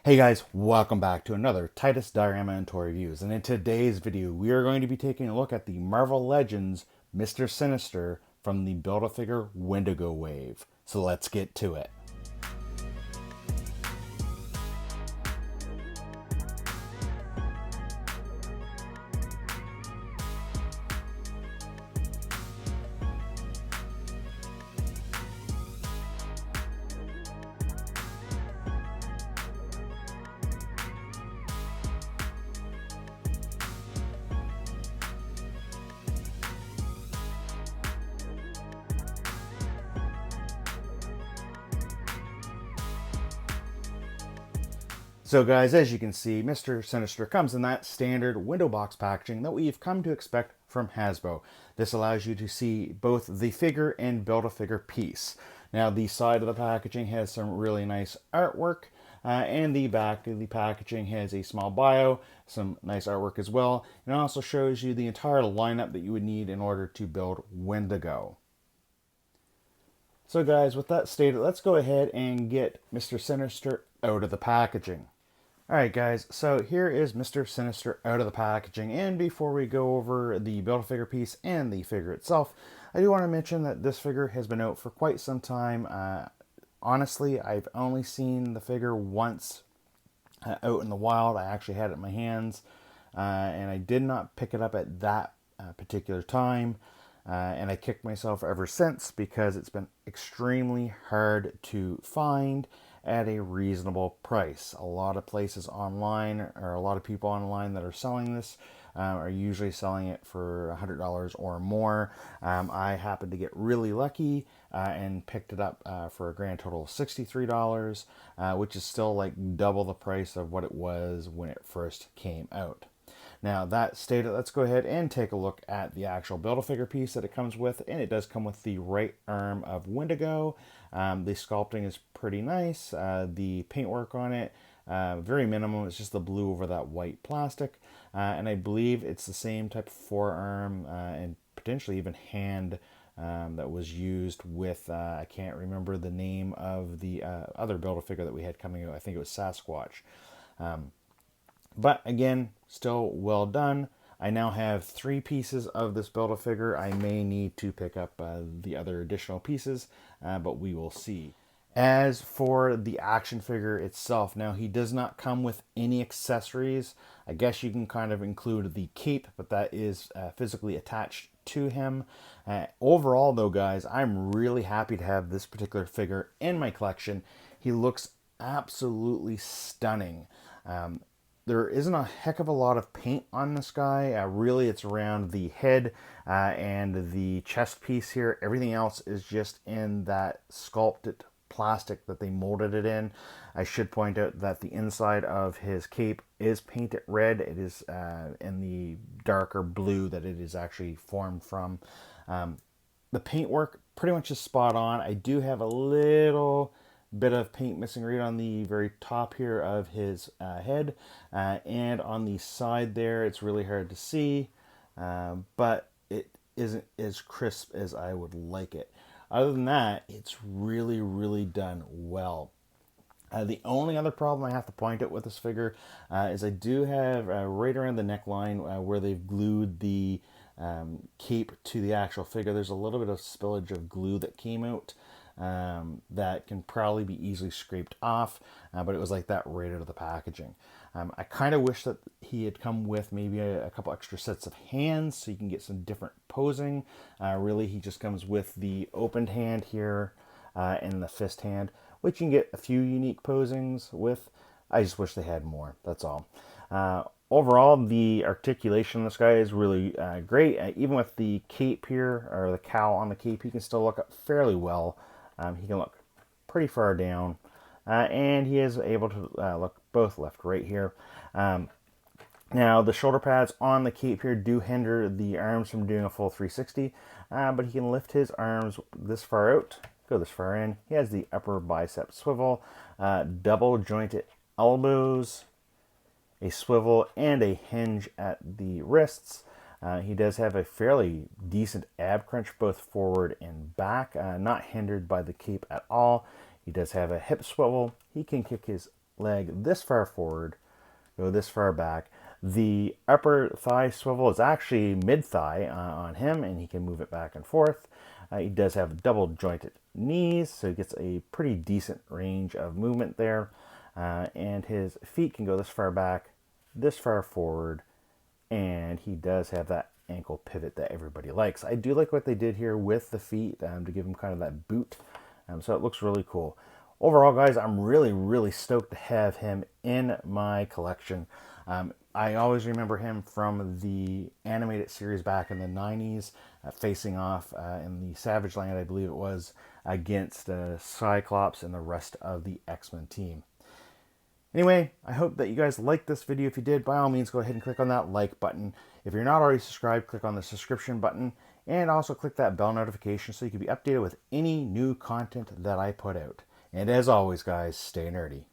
Hey guys, welcome back to another Titus Diorama and ToyReviews. And in today's video, we are going to be taking a look at the Marvel Legends Mr. Sinister from the Build-A-Figure Wendigo wave. So let's get to it. So guys, as you can see, Mr. Sinister comes in that standard window box packaging that we've come to expect from Hasbro. This allows you to see both the figure and Build-A-Figure piece. Now the side of the packaging has some really nice artwork, and the back of the packaging has a small bio, some nice artwork as well, and it also shows you the entire lineup that you would need in order to build Wendigo. So guys, with that stated, let's go ahead and get Mr. Sinister out of the packaging. Alright guys, so here is Mr. Sinister out of the packaging, and before we go over the Build-A-Figure piece and the figure itself, I do want to mention that this figure has been out for quite some time. Honestly, I've only seen the figure once out in the wild. I actually had it in my hands, and I did not pick it up at that particular time, and I kicked myself ever since because it's been extremely hard to find at a reasonable price. A lot of places online, or a lot of people online that are selling this, are usually selling it for $100 or more. I happened to get really lucky and picked it up for a grand total of $63, which is still like double the price of what it was when it first came out. Now that stated, let's go ahead and take a look at the actual Build-A-Figure piece that it comes with, and it does come with the right arm of Wendigo. The sculpting is pretty nice. The paintwork on it, very minimum. It's just the blue over that white plastic, and I believe it's the same type of forearm and potentially even hand that was used with, I can't remember the name of the other Build-A-Figure that we had coming out. I think it was Sasquatch. But again, still well done. I now have 3 pieces of this Build-A-Figure. I may need to pick up the other additional pieces, but we will see. As for the action figure itself, now he does not come with any accessories. I guess you can kind of include the cape, but that is physically attached to him. Overall though, guys, I'm really happy to have this particular figure in my collection. He looks absolutely stunning. There isn't a heck of a lot of paint on this guy. Really, it's around the head and the chest piece here. Everything else is just in that sculpted plastic that they molded it in. I should point out that the inside of his cape is painted red. It is in the darker blue that it is actually formed from. The paintwork pretty much is spot on. I do have a little bit of paint missing right on the very top here of his head, and on the side there it's really hard to see, but it isn't as crisp as I would like it. Other than that, it's really done well. The only other problem I have to point out with this figure is I do have right around the neckline where they've glued the cape to the actual figure, there's a little bit of spillage of glue that came out. That can probably be easily scraped off, but it was like that right out of the packaging. I kind of wish that he had come with maybe a couple extra sets of hands so you can get some different posing. Really, he just comes with the opened hand here and the fist hand, which you can get a few unique posings with. I just wish they had more, that's all. Overall, the articulation of this guy is really great. Even with the cape here, or the cowl on the cape, he can still look up fairly well. He can look pretty far down, and he is able to look both left, right here. Now, the shoulder pads on the cape here do hinder the arms from doing a full 360, but he can lift his arms this far out, go this far in. He has the upper bicep swivel, double jointed elbows, a swivel, and a hinge at the wrists. He does have a fairly decent ab crunch both forward and back, not hindered by the cape at all. He does have a hip swivel. He can kick his leg this far forward, go this far back. The upper thigh swivel is actually mid-thigh on him, and he can move it back and forth. He does have double jointed knees, so he gets a pretty decent range of movement there. And his feet can go this far back, this far forward, and he does have that ankle pivot that everybody likes. I do like what they did here with the feet to give him kind of that boot, so it looks really cool. Overall, guys, I'm really stoked to have him in my collection. I always remember him from the animated series back in the 90s, facing off in the Savage Land, I believe it was, against Cyclops and the rest of the X-Men team. Anyway, I hope that you guys liked this video. If you did, by all means, go ahead and click on that like button. If you're not already subscribed, click on the subscription button, and also click that bell notification so you can be updated with any new content that I put out. And as always, guys, stay nerdy.